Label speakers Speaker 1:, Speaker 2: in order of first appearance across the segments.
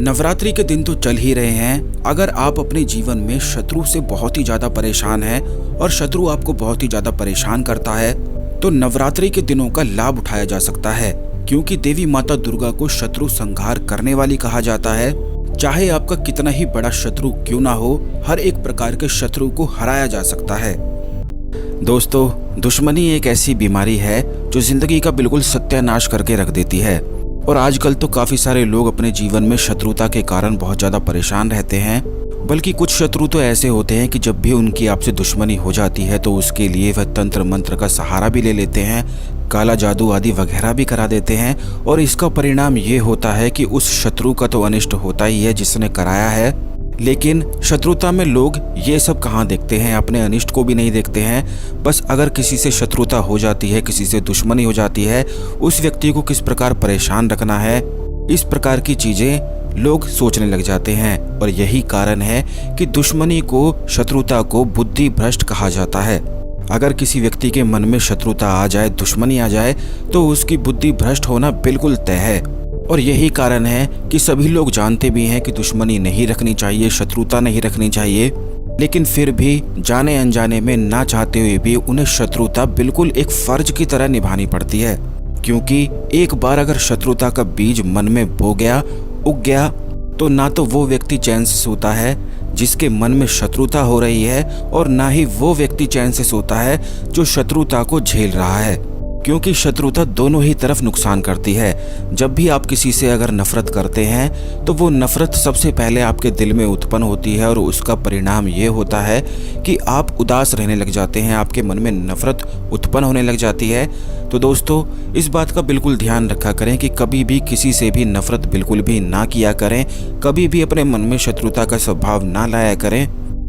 Speaker 1: नवरात्रि के दिन तो चल ही रहे हैं। अगर आप अपने जीवन में शत्रु से बहुत ही ज्यादा परेशान हैं और शत्रु आपको बहुत ही ज्यादा परेशान करता है, तो नवरात्रि के दिनों का लाभ उठाया जा सकता है, क्योंकि देवी माता दुर्गा को शत्रु संहार करने वाली कहा जाता है। चाहे आपका कितना ही बड़ा शत्रु क्यों ना हो, हर एक प्रकार के शत्रु को हराया जा सकता है। दोस्तों, दुश्मनी एक ऐसी बीमारी है जो जिंदगी का बिल्कुल सत्यानाश करके रख देती है। और आजकल तो काफी सारे लोग अपने जीवन में शत्रुता के कारण बहुत ज्यादा परेशान रहते हैं। बल्कि कुछ शत्रु तो ऐसे होते हैं कि जब भी उनकी आपसे दुश्मनी हो जाती है तो उसके लिए वह तंत्र मंत्र का सहारा भी ले लेते हैं, काला जादू आदि वगैरह भी करा देते हैं। और इसका परिणाम ये होता है कि उस शत्रु का तो अनिष्ट होता ही है जिसने कराया है, लेकिन शत्रुता में लोग ये सब कहाँ देखते हैं, अपने अनिष्ट को भी नहीं देखते हैं। बस अगर किसी से शत्रुता हो जाती है, किसी से दुश्मनी हो जाती है, उस व्यक्ति को किस प्रकार परेशान रखना है, इस प्रकार की चीजें लोग सोचने लग जाते हैं। और यही कारण है कि दुश्मनी को, शत्रुता को बुद्धि भ्रष्ट कहा जाता है। अगर किसी व्यक्ति के मन में शत्रुता आ जाए, दुश्मनी आ जाए, तो उसकी बुद्धि भ्रष्ट होना बिल्कुल तय है। और यही कारण है कि सभी लोग जानते भी हैं कि दुश्मनी नहीं रखनी चाहिए, शत्रुता नहीं रखनी चाहिए, लेकिन फिर भी जाने अनजाने में, ना चाहते हुए भी उन्हें शत्रुता बिल्कुल एक फर्ज की तरह निभानी पड़ती है। क्योंकि एक बार अगर शत्रुता का बीज मन में बो गया, उग गया, तो ना तो वो व्यक्ति चैन से सोता है जिसके मन में शत्रुता हो रही है, और ना ही वो व्यक्ति चैन से सोता है जो शत्रुता को झेल रहा है। क्योंकि शत्रुता दोनों ही तरफ नुकसान करती है। जब भी आप किसी से अगर नफरत करते हैं तो वो नफरत सबसे पहले आपके दिल में उत्पन्न होती है, और उसका परिणाम ये होता है कि आप उदास रहने लग जाते हैं, आपके मन में नफरत उत्पन्न होने लग जाती है। तो दोस्तों, इस बात का बिल्कुल ध्यान रखा करें कि कभी भी किसी से भी नफरत बिल्कुल भी ना किया करें, कभी भी अपने मन में शत्रुता का स्वभाव ना लाया करें।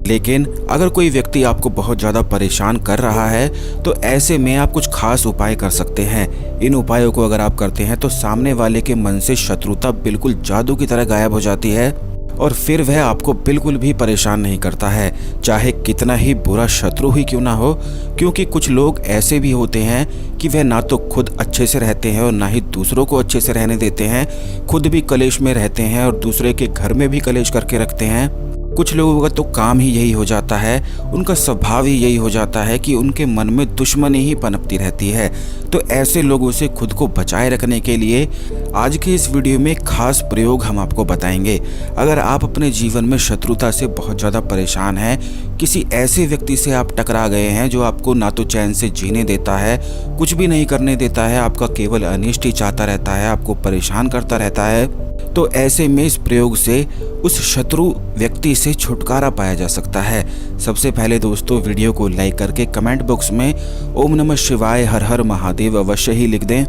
Speaker 1: लेकिन अगर कोई व्यक्ति आपको बहुत ज़्यादा परेशान कर रहा है तो ऐसे में आप कुछ खास उपाय कर सकते हैं। इन उपायों को अगर आप करते हैं तो सामने वाले के मन से शत्रुता बिल्कुल जादू की तरह गायब हो जाती है, और फिर वह आपको बिल्कुल भी परेशान नहीं करता है, चाहे कितना ही बुरा शत्रु ही क्यों ना हो। क्योंकि कुछ लोग ऐसे भी होते हैं कि वह ना तो खुद अच्छे से रहते हैं और ना ही दूसरों को अच्छे से रहने देते हैं, खुद भी कलेश में रहते हैं और दूसरे के घर में भी कलेश करके रखते हैं। कुछ लोगों का तो काम ही यही हो जाता है, उनका स्वभाव ही यही हो जाता है कि उनके मन में दुश्मनी ही पनपती रहती है। तो ऐसे लोगों से खुद को बचाए रखने के लिए आज के इस वीडियो में खास प्रयोग हम आपको बताएंगे। अगर आप अपने जीवन में शत्रुता से बहुत ज़्यादा परेशान हैं, किसी ऐसे व्यक्ति से आप टकरा गए हैं जो आपको ना तो चैन से जीने देता है, कुछ भी नहीं करने देता है, आपका केवल अनिष्ट ही चाहता रहता है, आपको परेशान करता रहता है, तो ऐसे में इस प्रयोग से उस शत्रु व्यक्ति से छुटकारा पाया जा सकता है। सबसे पहले दोस्तों, वीडियो को लाइक करके कमेंट बॉक्स में ओम नमः शिवाय, हर हर महादेव अवश्य ही लिख दें,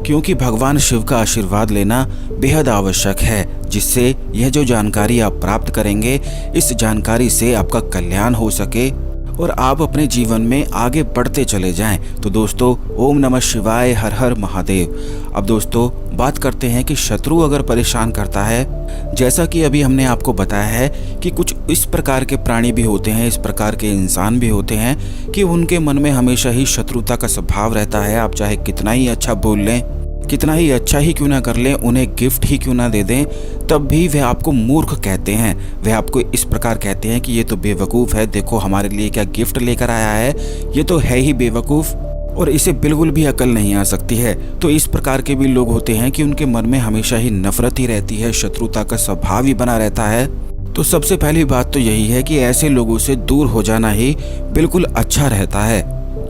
Speaker 1: क्योंकि भगवान शिव का आशीर्वाद लेना बेहद आवश्यक है, जिससे यह जो जानकारी आप प्राप्त करेंगे, इस जानकारी से आपका कल्याण हो सके और आप अपने जीवन में आगे बढ़ते चले जाएं। तो दोस्तों, ओम नमः शिवाय, हर हर महादेव। अब दोस्तों, बात करते हैं कि शत्रु अगर परेशान करता है, जैसा कि अभी हमने आपको बताया है कि कुछ इस प्रकार के प्राणी भी होते हैं, इस प्रकार के इंसान भी होते हैं कि उनके मन में हमेशा ही शत्रुता का स्वभाव रहता है। आप चाहे कितना ही अच्छा बोल लें, कितना ही अच्छा ही क्यों ना कर लें, उन्हें गिफ्ट ही क्यों ना दे दें, तब भी वह आपको मूर्ख कहते हैं। वह आपको इस प्रकार कहते हैं कि ये तो बेवकूफ़ है, देखो हमारे लिए क्या गिफ्ट लेकर आया है, ये तो है ही बेवकूफ़ और इसे बिल्कुल भी अकल नहीं आ सकती है। तो इस प्रकार के भी लोग होते हैं कि उनके मन में हमेशा ही नफरत ही रहती है, शत्रुता का स्वभाव ही बना रहता है। तो सबसे पहली बात तो यही है कि ऐसे लोगों से दूर हो जाना ही बिल्कुल अच्छा रहता है,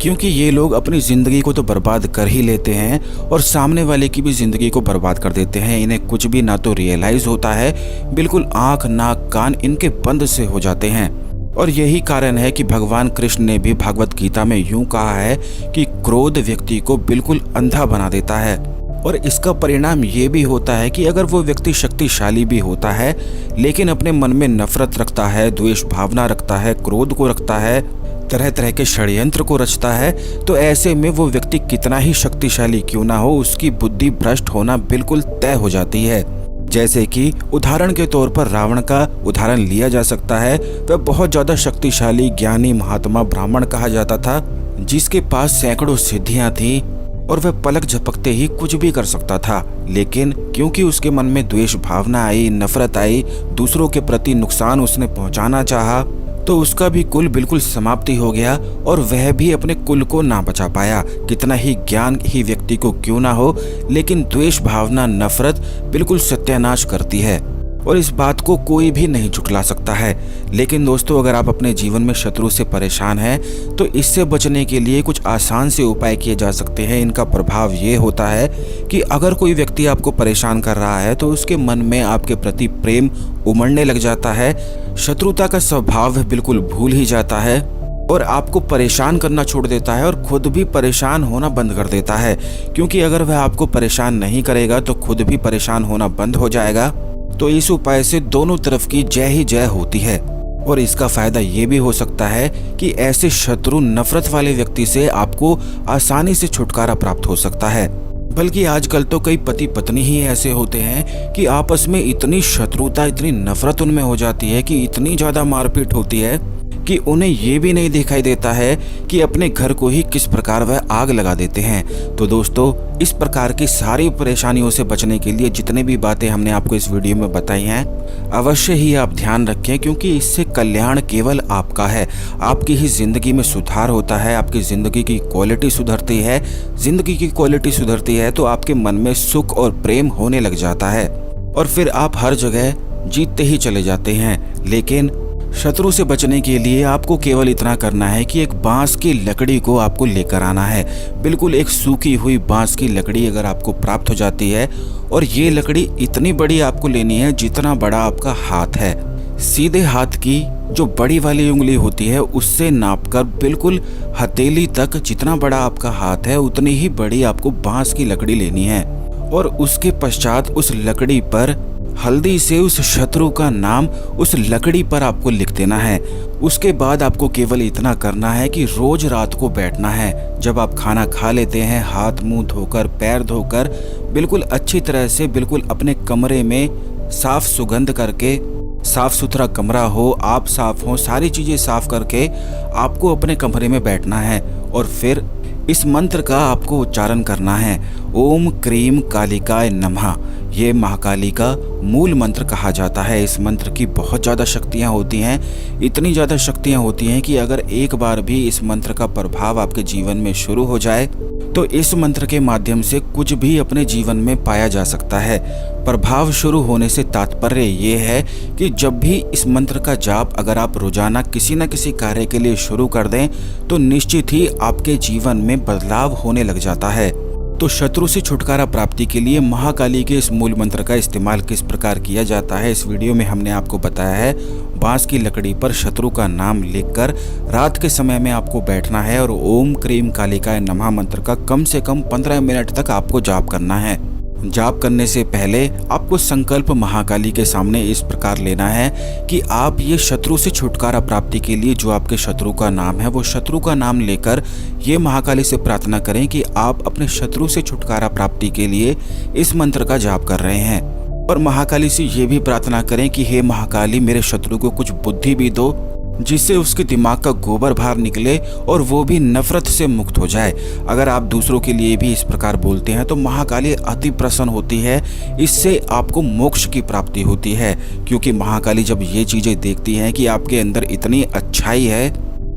Speaker 1: क्योंकि ये लोग अपनी ज़िंदगी को तो बर्बाद कर ही लेते हैं और सामने वाले की भी ज़िंदगी को बर्बाद कर देते हैं। इन्हें कुछ भी ना तो रियलाइज़ होता है, बिल्कुल आँख नाक कान इनके बंद से हो जाते हैं। और यही कारण है कि भगवान कृष्ण ने भी भागवत गीता में यूं कहा है कि क्रोध व्यक्ति को बिल्कुल अंधा बना देता है। और इसका परिणाम ये भी होता है कि अगर वो व्यक्ति शक्तिशाली भी होता है लेकिन अपने मन में नफरत रखता है, द्वेष भावना रखता है, क्रोध को रखता है, तरह तरह के षड्यंत्र को रचता है, तो ऐसे में वो व्यक्ति कितना ही शक्तिशाली क्यों ना हो, उसकी बुद्धि भ्रष्ट होना बिल्कुल तय हो जाती है। जैसे कि उदाहरण के तौर पर रावण का उदाहरण लिया जा सकता है। वह बहुत ज़्यादा शक्तिशाली, ज्ञानी, महात्मा, ब्राह्मण कहा जाता था, जिसके पास सैकड़ों सिद्धियां थी, और वह पलक झपकते ही कुछ भी कर सकता था। लेकिन क्योंकि उसके मन में द्वेष भावना आई, नफरत आई, दूसरों के प्रति नुकसान उसने पहुंचाना चाहा, तो उसका भी कुल बिल्कुल समाप्ति हो गया और वह भी अपने कुल को ना बचा पाया। कितना ही ज्ञान ही व्यक्ति को क्यों ना हो, लेकिन द्वेष भावना, नफरत बिल्कुल सत्यानाश करती है और इस बात को कोई भी नहीं झुठला सकता है। लेकिन दोस्तों, अगर आप अपने जीवन में शत्रु से परेशान हैं तो इससे बचने के लिए कुछ आसान से उपाय किए जा सकते हैं। इनका प्रभाव ये होता है कि अगर कोई व्यक्ति आपको परेशान कर रहा है तो उसके मन में आपके प्रति प्रेम उमड़ने लग जाता है, शत्रुता का स्वभाव बिल्कुल भूल ही जाता है और आपको परेशान करना छोड़ देता है और खुद भी परेशान होना बंद कर देता है। क्योंकि अगर वह आपको परेशान नहीं करेगा तो खुद भी परेशान होना बंद हो जाएगा। तो इस उपाय से दोनों तरफ की जय ही जय होती है। और इसका फायदा ये भी हो सकता है कि ऐसे शत्रु नफरत वाले व्यक्ति से आपको आसानी से छुटकारा प्राप्त हो सकता है। बल्कि आजकल तो कई पति पत्नी ही ऐसे होते हैं कि आपस में इतनी शत्रुता, इतनी नफरत उनमें हो जाती है कि इतनी ज्यादा मारपीट होती है कि उन्हें ये भी नहीं दिखाई देता है कि अपने घर को ही किस प्रकार वह आग लगा देते हैं। तो दोस्तों, इस प्रकार की सारी परेशानियों से बचने के लिए जितने भी बातें हमने आपको इस वीडियो में बताई हैं, अवश्य ही आप ध्यान रखें, क्योंकि इससे कल्याण केवल आपका है। आपकी ही जिंदगी में सुधार होता है, आपकी जिंदगी की क्वालिटी सुधरती है। जिंदगी की क्वालिटी सुधरती है तो आपके मन में सुख और प्रेम होने लग जाता है और फिर आप हर जगह जीतते ही चले जाते हैं। लेकिन शत्रु से बचने के लिए आपको केवल इतना करना है कि एक बांस की लकड़ी को आपको लेकर आना है। बिल्कुल एक सूखी हुई बांस की लकड़ी अगर आपको प्राप्त हो जाती है, और ये लकड़ी इतनी बड़ी आपको लेनी है जितना बड़ा आपका हाथ है। सीधे हाथ की जो बड़ी वाली उंगली होती है उससे नापकर बिल्कुल हथेली तक जितना बड़ा आपका हाथ है उतनी ही बड़ी आपको बांस की लकड़ी लेनी है। और उसके पश्चात उस लकड़ी पर हल्दी से उस शत्रु का नाम उस लकड़ी पर आपको लिख देना है। उसके बाद आपको केवल इतना करना है कि रोज रात को बैठना है। जब आप खाना खा लेते हैं, हाथ मुंह धोकर, पैर धोकर, बिल्कुल अच्छी तरह से बिल्कुल अपने कमरे में साफ सुगंध करके, साफ सुथरा कमरा हो, आप साफ हो, सारी चीजें साफ करके आपको अपने कमरे में बैठना है और फिर इस मंत्र का आपको उच्चारण करना है। ओम क्रीम कालिकाय नमः। ये महाकाली का मूल मंत्र कहा जाता है। इस मंत्र की बहुत ज़्यादा शक्तियाँ होती हैं, इतनी ज़्यादा शक्तियाँ होती हैं कि अगर एक बार भी इस मंत्र का प्रभाव आपके जीवन में शुरू हो जाए तो इस मंत्र के माध्यम से कुछ भी अपने जीवन में पाया जा सकता है। प्रभाव शुरू होने से तात्पर्य ये है कि जब भी इस मंत्र का जाप अगर आप रोजाना किसी न किसी कार्य के लिए शुरू कर दें तो निश्चित ही आपके जीवन में बदलाव होने लग जाता है। तो शत्रु से छुटकारा प्राप्ति के लिए महाकाली के इस मूल मंत्र का इस्तेमाल किस प्रकार किया जाता है, इस वीडियो में हमने आपको बताया है। बांस की लकड़ी पर शत्रु का नाम लिखकर रात के समय में आपको बैठना है और ओम क्रीम कालिकाय नमः मंत्र का कम से कम 15 मिनट तक आपको जाप करना है। जाप करने से पहले आपको संकल्प महाकाली के सामने इस प्रकार लेना है कि आप ये शत्रु से छुटकारा प्राप्ति के लिए जो आपके शत्रु का नाम है, वो शत्रु का नाम लेकर ये महाकाली से प्रार्थना करें कि आप अपने शत्रु से छुटकारा प्राप्ति के लिए इस मंत्र का जाप कर रहे हैं। और महाकाली से ये भी प्रार्थना करें कि हे महाकाली, मेरे शत्रु को कुछ बुद्धि भी दो जिससे उसके दिमाग का गोबर बाहर निकले और वो भी नफरत से मुक्त हो जाए। अगर आप दूसरों के लिए भी इस प्रकार बोलते हैं तो महाकाली अति प्रसन्न होती है। इससे आपको मोक्ष की प्राप्ति होती है, क्योंकि महाकाली जब ये चीजें देखती हैं कि आपके अंदर इतनी अच्छाई है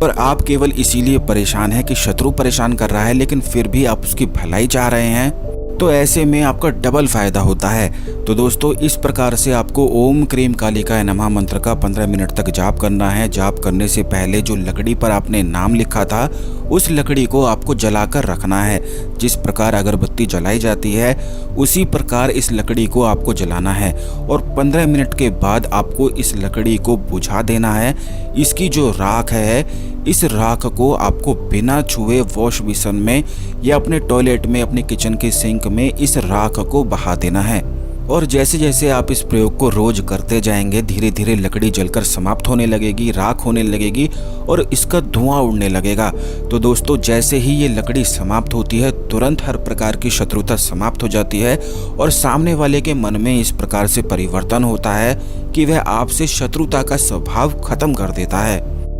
Speaker 1: और आप केवल इसीलिए परेशान हैं कि शत्रु परेशान कर रहा है लेकिन फिर भी आप उसकी भलाई चाह रहे हैं, तो ऐसे में आपका डबल फायदा होता है। तो दोस्तों, इस प्रकार से आपको ओम क्रीम कालिकाय नमः मंत्र का 15 मिनट तक जाप करना है। जाप करने से पहले जो लकड़ी पर आपने नाम लिखा था उस लकड़ी को आपको जलाकर रखना है। जिस प्रकार अगरबत्ती जलाई जाती है उसी प्रकार इस लकड़ी को आपको जलाना है और 15 मिनट के बाद आपको इस लकड़ी को बुझा देना है। इसकी जो राख है, इस राख को आपको बिना छुए वॉश बेसिन में या अपने टॉयलेट में, अपने किचन के सिंक में इस राख को बहा देना है। और जैसे जैसे आप इस प्रयोग को रोज करते जाएंगे, धीरे धीरे लकड़ी जलकर समाप्त होने लगेगी, राख होने लगेगी और इसका धुआं उड़ने लगेगा। तो दोस्तों, जैसे ही ये लकड़ी समाप्त होती है तुरंत हर प्रकार की शत्रुता समाप्त हो जाती है और सामने वाले के मन में इस प्रकार से परिवर्तन होता है कि वह आपसे शत्रुता का स्वभाव खत्म कर देता है।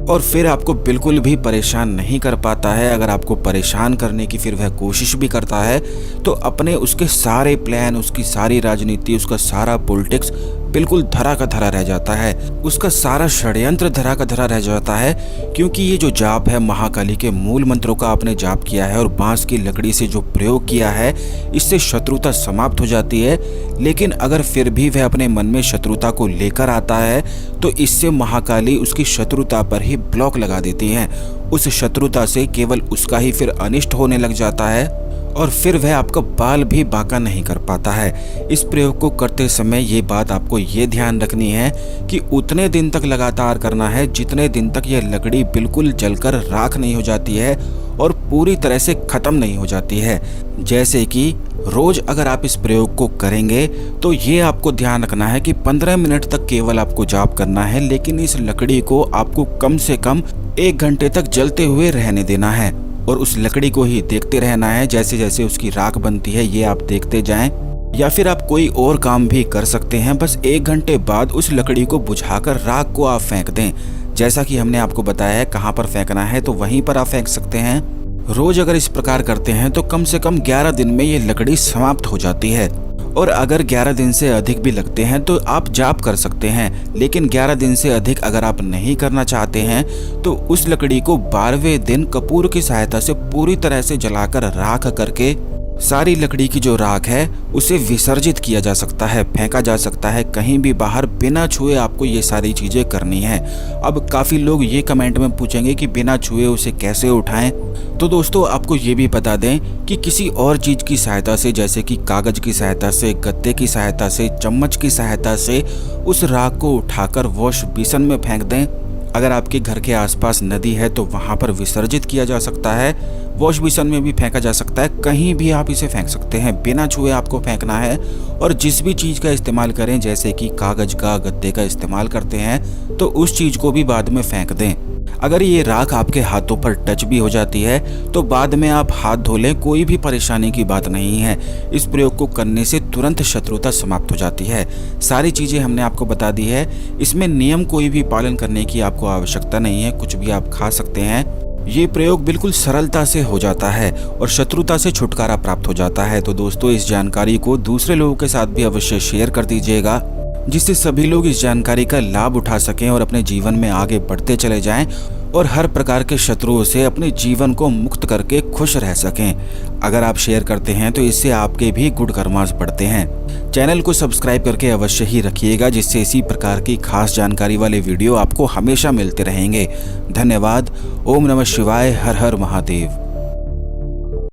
Speaker 1: और फिर आपको बिल्कुल भी परेशान नहीं कर पाता है। अगर आपको परेशान करने की फिर वह कोशिश भी करता है तो अपने उसके सारे प्लान, उसकी सारी राजनीति, उसका सारा पॉलिटिक्स बिल्कुल धरा का धरा रह जाता है। उसका सारा षड्यंत्र धरा का धरा रह जाता है, क्योंकि ये जो जाप है, महाकाली के मूल मंत्रों का आपने जाप किया है और बांस की लकड़ी से जो प्रयोग किया है, इससे शत्रुता समाप्त हो जाती है। लेकिन अगर फिर भी वह अपने मन में शत्रुता को लेकर आता है तो इससे महाकाली उसकी शत्रुता पर ही ब्लॉक लगा देती हैं। उस शत्रुता से केवल उसका ही फिर अनिष्ट होने लग जाता है और फिर वह आपका बाल भी बांका नहीं कर पाता है। इस प्रयोग को करते समय ये बात आपको ये ध्यान रखनी है कि उतने दिन तक लगातार करना है जितने दिन तक यह लकड़ी बिल्कुल जलकर राख नहीं हो जाती है और पूरी तरह से खत्म नहीं हो जाती है। जैसे कि रोज अगर आप इस प्रयोग को करेंगे तो ये आपको ध्यान रखना है कि 15 मिनट तक केवल आपको जाप करना है, लेकिन इस लकड़ी को आपको कम से कम 1 घंटे तक जलते हुए रहने देना है और उस लकड़ी को ही देखते रहना है। जैसे जैसे उसकी राख बनती है ये आप देखते जाएं, या फिर आप कोई और काम भी कर सकते हैं। बस 1 घंटे बाद उस लकड़ी को बुझाकर राख को आप फेंक दें। जैसा कि हमने आपको बताया है कहाँ पर फेंकना है, तो वहीं पर आप फेंक सकते हैं। रोज अगर इस प्रकार करते हैं तो कम से कम 11 दिन में ये लकड़ी समाप्त हो जाती है। और अगर 11 दिन से अधिक भी लगते हैं तो आप जाप कर सकते हैं, लेकिन 11 दिन से अधिक अगर आप नहीं करना चाहते हैं तो उस लकड़ी को 12वें दिन कपूर की सहायता से पूरी तरह से जलाकर राख करके सारी लकड़ी की जो राख है उसे विसर्जित किया जा सकता है, फेंका जा सकता है कहीं भी बाहर, बिना छुए आपको ये सारी चीजें करनी है। अब काफी लोग ये कमेंट में पूछेंगे कि बिना छुए उसे कैसे उठाएं, तो दोस्तों आपको ये भी बता दें कि किसी और चीज की सहायता से, जैसे कि कागज की सहायता से, गत्ते की सहायता से, चम्मच की सहायता से उस राख को उठाकर वॉश बेसिन में फेंक दें। अगर आपके घर के आसपास नदी है तो वहां पर विसर्जित किया जा सकता है, वॉश बेसिन में भी फेंका जा सकता है, कहीं भी आप इसे फेंक सकते हैं। बिना छुए आपको फेंकना है और जिस भी चीज़ का इस्तेमाल करें, जैसे कि कागज का, गत्ते का इस्तेमाल करते हैं, तो उस चीज़ को भी बाद में फेंक दें। अगर ये राख आपके हाथों पर टच भी हो जाती है तो बाद में आप हाथ धो लें, कोई भी परेशानी की बात नहीं है। इस प्रयोग को करने से तुरंत शत्रुता समाप्त हो जाती है। सारी चीज़ें हमने आपको बता दी है, इसमें नियम कोई भी पालन करने की आपको आवश्यकता नहीं है, कुछ भी आप खा सकते हैं। ये प्रयोग बिल्कुल सरलता से हो जाता है और शत्रुता से छुटकारा प्राप्त हो जाता है। तो दोस्तों इस जानकारी को दूसरे लोगों के साथ भी अवश्य शेयर कर दीजिएगा, जिससे सभी लोग इस जानकारी का लाभ उठा सकें और अपने जीवन में आगे बढ़ते चले जाएं और हर प्रकार के शत्रुओं से अपने जीवन को मुक्त करके खुश रह सकें। अगर आप शेयर करते हैं तो इससे आपके भी गुड कर्मास बढ़ते हैं। चैनल को सब्सक्राइब करके अवश्य ही रखिएगा, जिससे इसी प्रकार की खास जानकारी वाले वीडियो आपको हमेशा मिलते रहेंगे। धन्यवाद। ओम नमः शिवाय। हर हर महादेव।